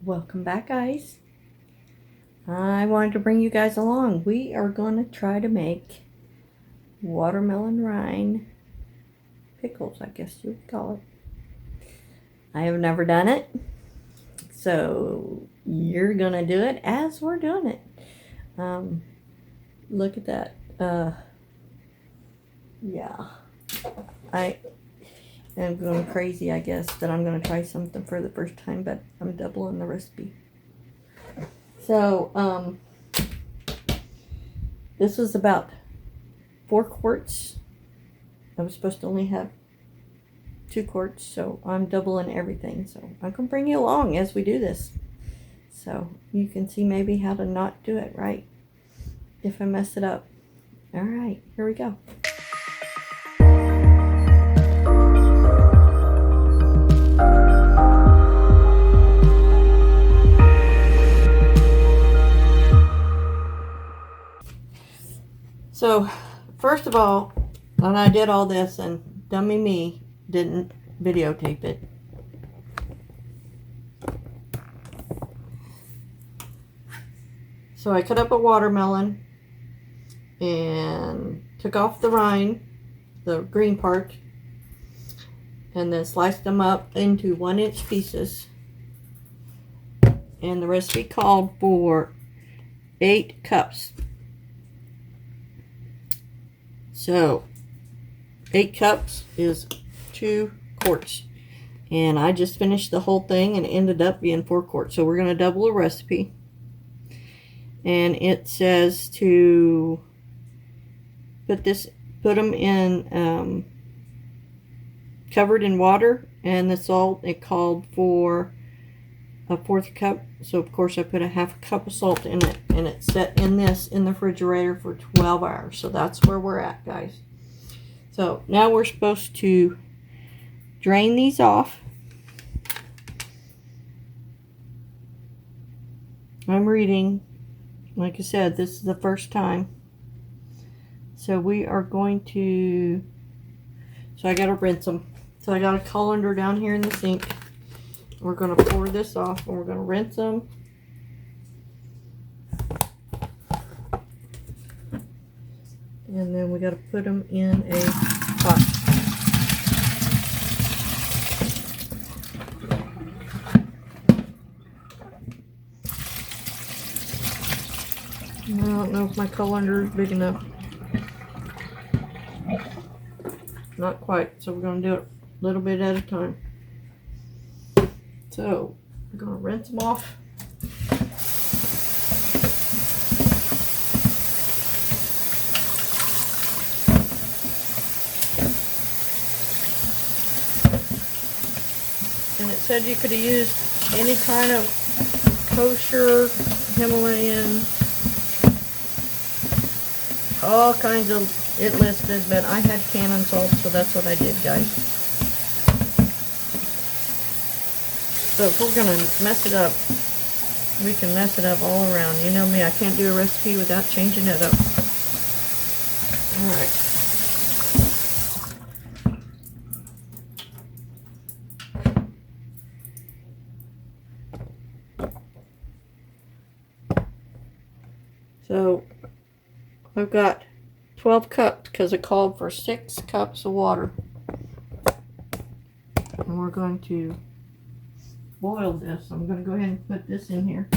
Welcome back, guys. I wanted to bring you guys along. We are going to try to make watermelon rind pickles, I guess you would call it. I have never done it, so you're going to do it as we're doing it. Look at that. Yeah. I am going crazy, I guess, that I'm going to try something for the first time, but I'm doubling the recipe. So, this was about 4 quarts. I was supposed to only have 2 quarts, so I'm doubling everything. So I'm going to bring you along as we do this. So you can see maybe how to not do it right if I mess it up. All right, here we go. So, first of all, when I did all this, and dummy me didn't videotape it. So I cut up a watermelon and took off the rind, the green part, and then sliced them up into 1-inch pieces. And the recipe called for 8 cups. So 8 cups is 2 quarts. And I just finished the whole thing and it ended up being 4 quarts. So we're going to double the recipe. And it says to put them in covered in water, and the salt, it called for a 1/4 cup. So of course I put a 1/2 cup of salt in it, and it's set in the refrigerator for 12 hours. So that's where we're at, guys. So now we're supposed to drain these off. I'm reading, like I said, this is the first time. So we are going to, so I gotta rinse them. So I got a colander down here in the sink. We're going to pour this off and we're going to rinse them. And then we got to put them in a pot. I don't know if my colander is big enough. Not quite, so we're going to do it a little bit at a time. So, we're going to rinse them off. And it said you could have used any kind of kosher, Himalayan, all kinds of, it listed, but I had Canon salt, so that's what I did, guys. So if we're going to mess it up, we can mess it up all around. You know me, I can't do a recipe without changing it up. Alright. So I've got 12 cups because it called for 6 cups of water. And we're going to boil this. I'm going to go ahead and put this in here.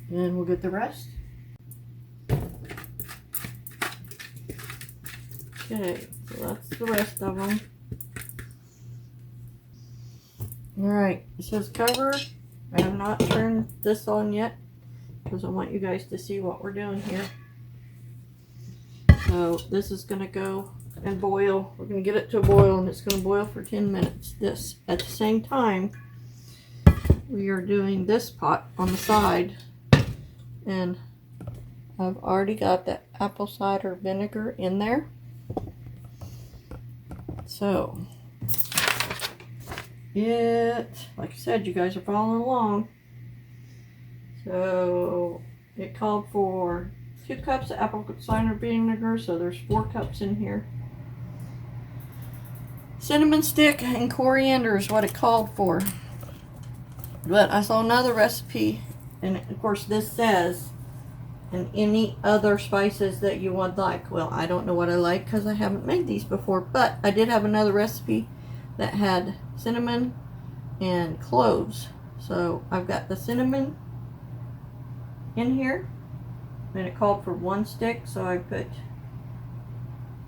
And we'll get the rest. Okay, so that's the rest of them. Alright, it says cover. I have not turned this on yet because I want you guys to see what we're doing here. So this is going to go and boil. We're going to get it to a boil, and it's going to boil for 10 minutes. This, at the same time, we are doing this pot on the side, and I've already got the apple cider vinegar in there. So like I said, you guys are following along. So it called for 2 cups of apple cider vinegar, so there's 4 cups in here. Cinnamon stick and coriander is what it called for. But I saw another recipe, and of course this says, and any other spices that you would like. Well, I don't know what I like because I haven't made these before, but I did have another recipe that had cinnamon and cloves. So I've got the cinnamon in here, and it called for 1 stick, so I put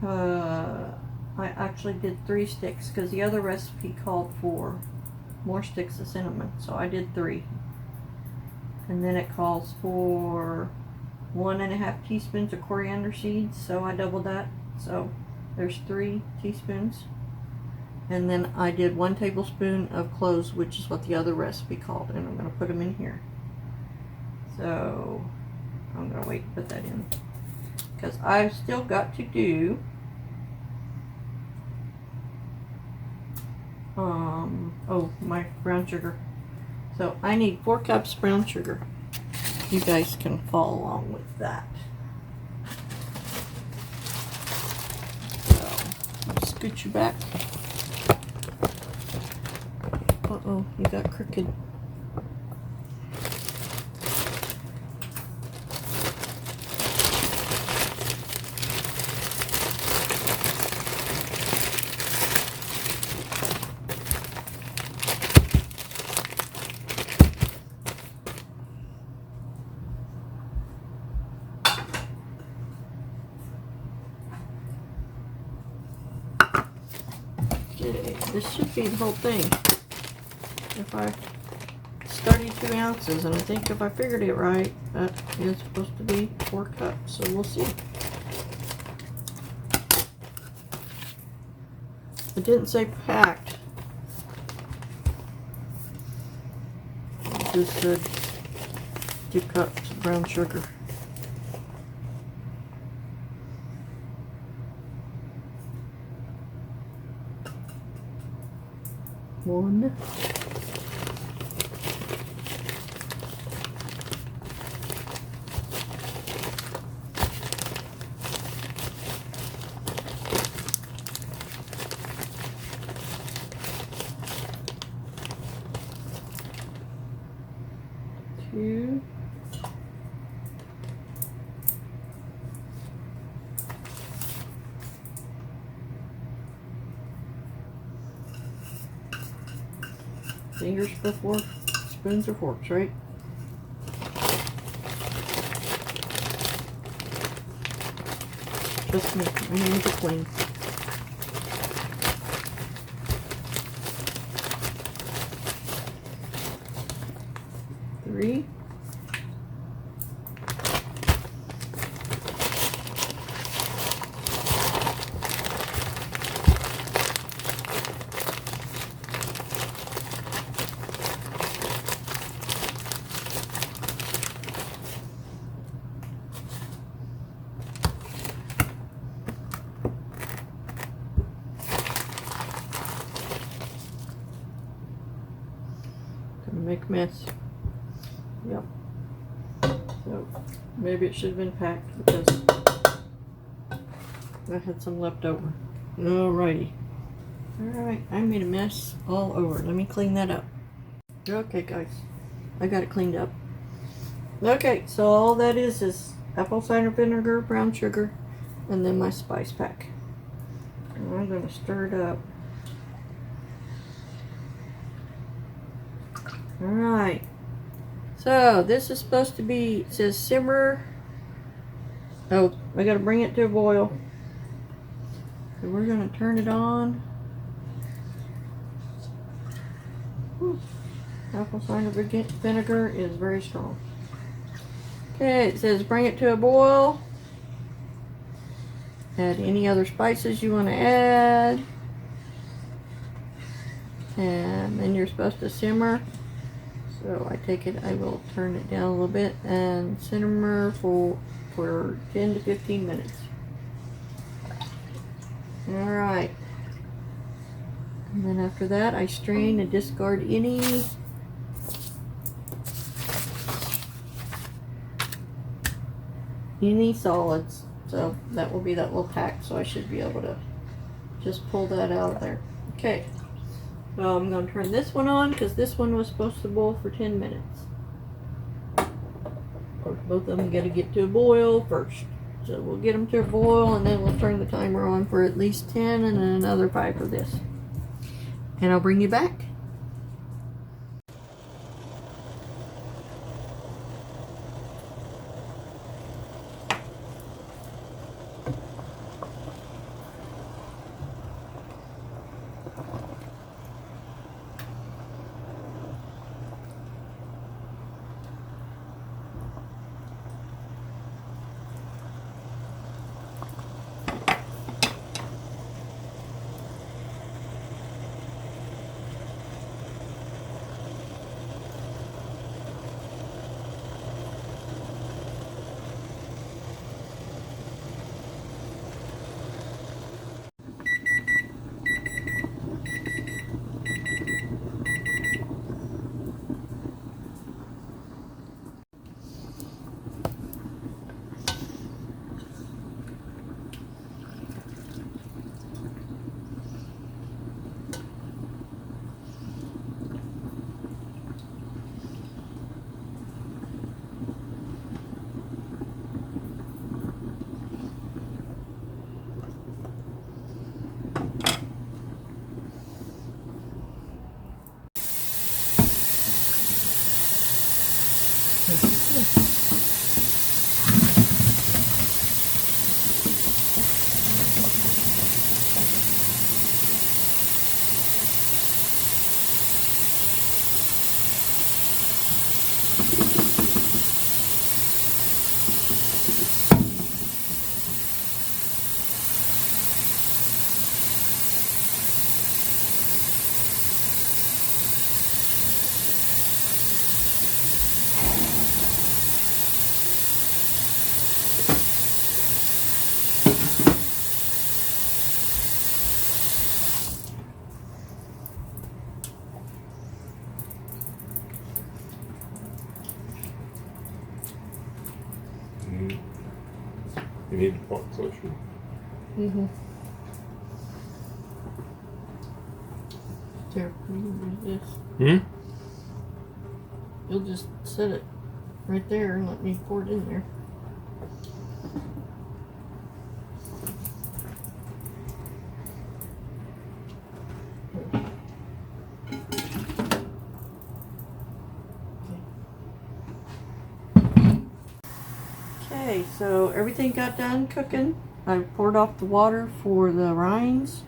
I actually did 3 sticks because the other recipe called for more sticks of cinnamon, so I did 3. And then it calls for 1.5 teaspoons of coriander seeds, so I doubled that, so there's 3 teaspoons. And then I did 1 tablespoon of cloves, which is what the other recipe called, and I'm going to put them in here. So I'm going to wait to put that in because I've still got to do my brown sugar. So I need 4 cups brown sugar. You guys can follow along with that. So I'll scoot you back. Uh-oh, you got crooked. This should be the whole thing. If it's 32 ounces, and I think if I figured it right, that is supposed to be 4 cups, so we'll see. It didn't say packed. It just said 2 cups of brown sugar. One. Two. Fingers before spoons or forks, right? Just me. My hands are clean. Three. Gonna make a mess. Yep. So maybe it should have been packed because I had some left over. Alrighty. Alright, I made a mess all over. Let me clean that up. Okay, guys. I got it cleaned up. Okay, so all that is apple cider vinegar, brown sugar, and then my spice pack. And I'm going to stir it up. Alright. So, this is supposed to be, it says simmer. Oh, I got to bring it to a boil. So we're going to turn it on. Apple cider vinegar is very strong. Okay, it says bring it to a boil. Add any other spices you want to add. And then you're supposed to simmer. So I take it, I will turn it down a little bit and simmer for 10 to 15 minutes. Alright. And then after that, I strain and discard any any solids. So that will be that little pack, so I should be able to just pull that out of there. Okay, so I'm going to turn this one on because this one was supposed to boil for 10 minutes. Of course, both of them got to get to a boil first. So we'll get them to a boil and then we'll turn the timer on for at least 10 and then another 5 for this. And I'll bring you back. You need to walk closer. Mm-hmm. There, you use this. You'll just set it right there and let me pour it in there. Okay, so everything got done cooking. I poured off the water for the rinds,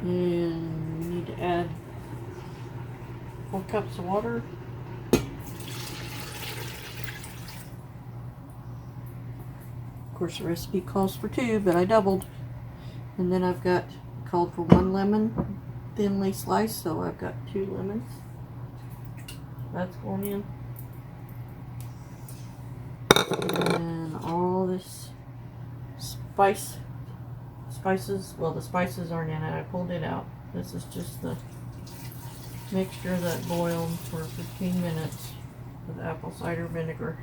and we need to add 4 cups of water. Of course, the recipe calls for 2, but I doubled. And then I've got called for 1 lemon, thinly sliced, so I've got 2 lemons. That's going in. And all this spices, well, the spices aren't in it, I pulled it out. This is just the mixture that boiled for 15 minutes with apple cider vinegar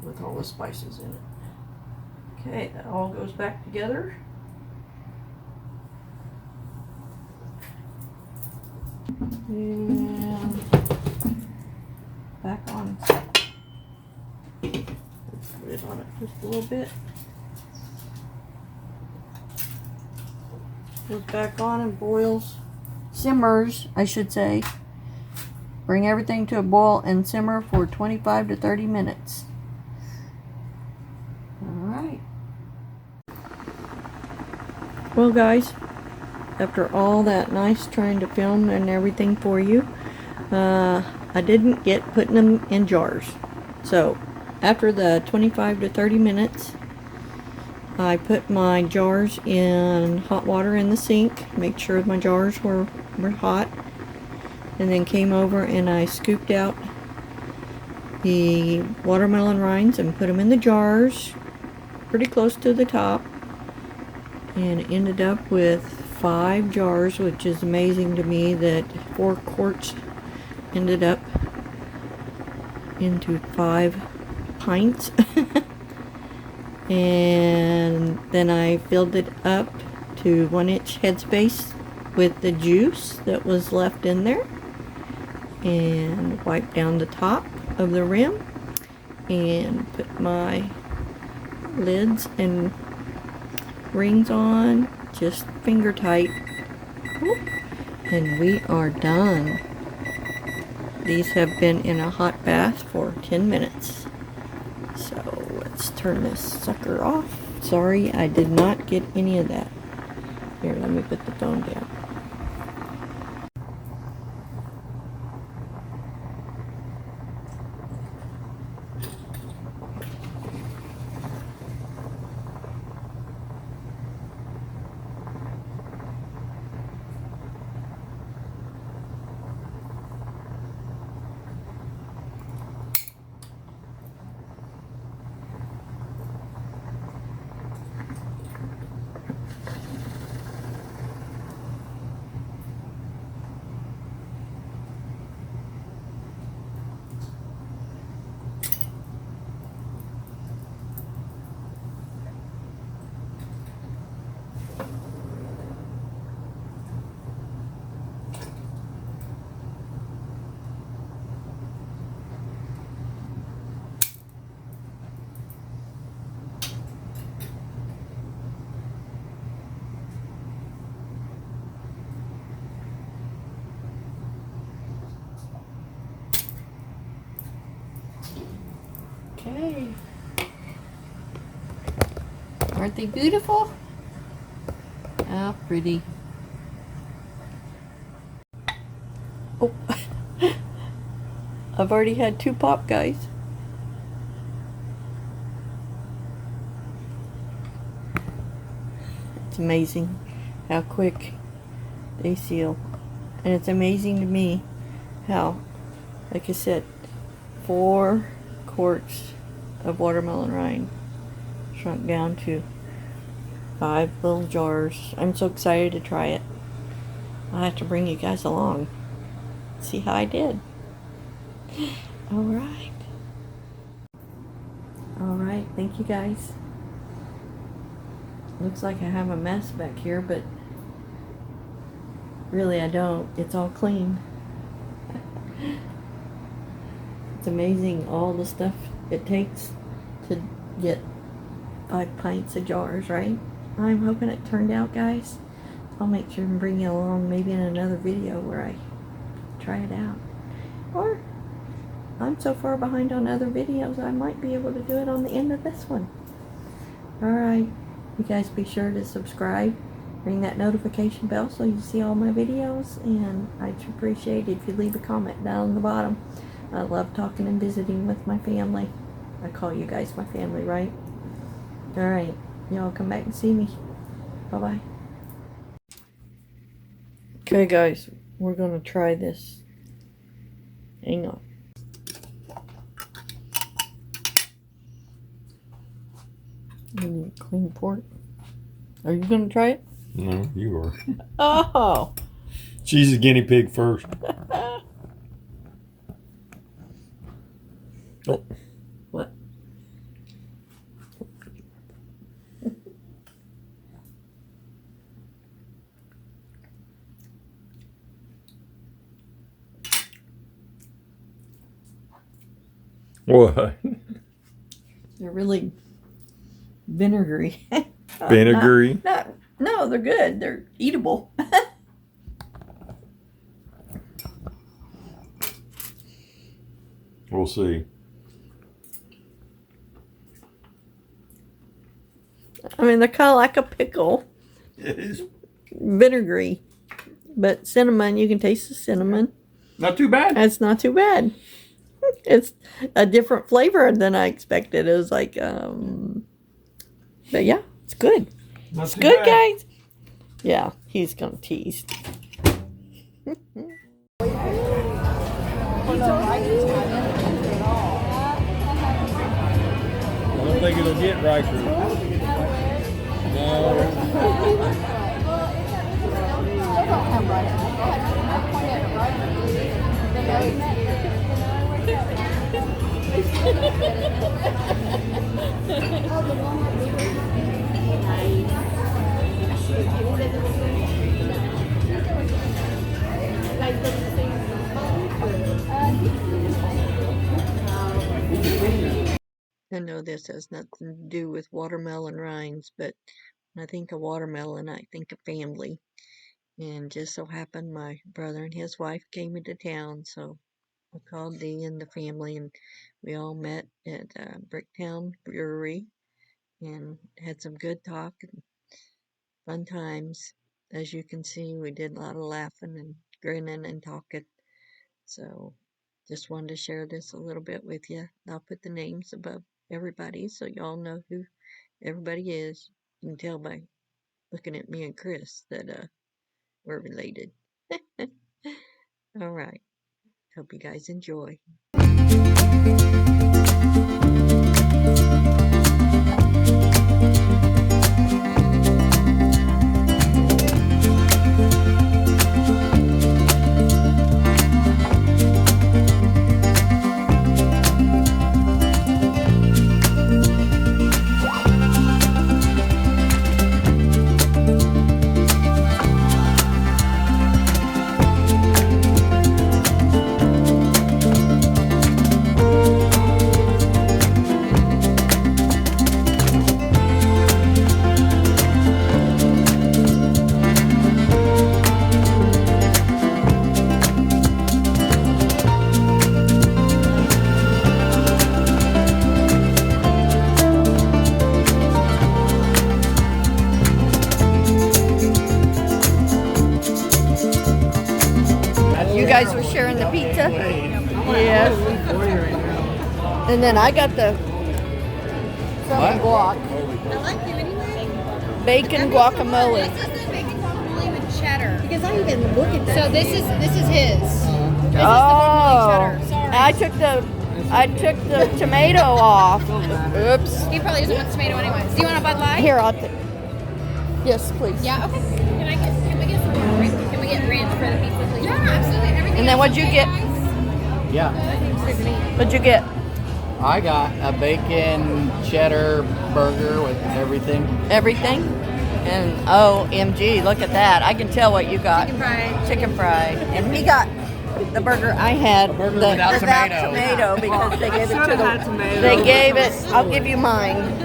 with all the spices in it. Okay, that all goes back together. And back on. Put it on it just a little bit. Goes back on and boils. Simmers, I should say. Bring everything to a boil and simmer for 25 to 30 minutes. Alright. Well, guys, after all that nice trying to film and everything for you, I didn't get putting them in jars. So, after the 25 to 30 minutes, I put my jars in hot water in the sink, make sure my jars were hot, and then came over and I scooped out the watermelon rinds and put them in the jars pretty close to the top, and ended up with 5 jars, which is amazing to me that 4 quarts ended up into 5 pints. And then I filled it up to 1-inch headspace with the juice that was left in there, and wiped down the top of the rim and put my lids and rings on, just finger tight. And we are done. These have been in a hot bath for 10 minutes. So let's turn this sucker off. Sorry, I did not get any of that. Here, let me put the phone down. Okay. Aren't they beautiful? How pretty. Oh, I've already had 2 pop, guys. It's amazing how quick they seal. And it's amazing to me how, like I said, 4 quarts of watermelon rind shrunk down to 5 little jars. I'm so excited to try it. I'll have to bring you guys along. See how I did. Alright. Alright, thank you guys. Looks like I have a mess back here, but really I don't. It's all clean. It's amazing all the stuff it takes to get 5 pints of jars, right? I'm hoping it turned out, guys. I'll make sure and bring you along maybe in another video where I try it out. Or I'm so far behind on other videos I might be able to do it on the end of this one. Alright, you guys be sure to subscribe, ring that notification bell so you see all my videos, and I'd appreciate it if you leave a comment down on the bottom. I love talking and visiting with my family. I call you guys my family, right? Alright, y'all come back and see me. Bye-bye. Okay guys, we're gonna try this. Hang on. We need a clean fork. Are you gonna try it? No, you are. Oh! She's a guinea pig first. Oh. What? What? They're really vinegary. Vinegary? No, they're good. They're eatable. We'll see. I mean, they're kind of like a pickle. It is. Vinegary. But cinnamon, you can taste the cinnamon. Not too bad. It's not too bad. It's a different flavor than I expected. It was like, but yeah, it's good. Not It's too good, bad. guys. Yeah, he's gonna tease. I don't think it'll get ricer. No. I know this has nothing to do with watermelon rinds, but when I think of watermelon, I think of family. And just so happened my brother and his wife came into town, so I called Dee and the family, and we all met at Bricktown Brewery and had some good talk and fun times. As you can see, we did a lot of laughing and grinning and talking. So just wanted to share this a little bit with you. I'll put the names above everybody so y'all know who everybody is. You can tell by looking at me and Chris that we're related. All right. Hope you guys enjoy. You guys were sharing the pizza? Yes. And then I got the guac. I like you anyway. Bacon guacamole. This is the bacon guacamole with cheddar. Because I even look at that. So this is his. This is the guacamole cheddar. Sorry. I took the tomato off. Oops. He probably doesn't want tomato anyways. Do you want a Bud Light? Here, I'll take. Yes, please. Yeah. Okay. Can we get some more? Can we get ranch for the pizza, please? Yeah, absolutely. Everything. And then what'd you get? Yeah, What'd you get? I got a bacon cheddar burger with everything. Everything? And OMG, look at that. I can tell what you got. Chicken fried. Chicken fried. And he got the burger I had. A burger without tomato because they gave it to the. They gave it. I'll give you mine.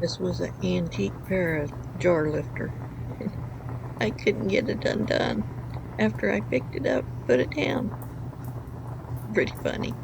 This was an antique pair of jar lifter. I couldn't get it undone after I picked it up, put it down. Pretty funny.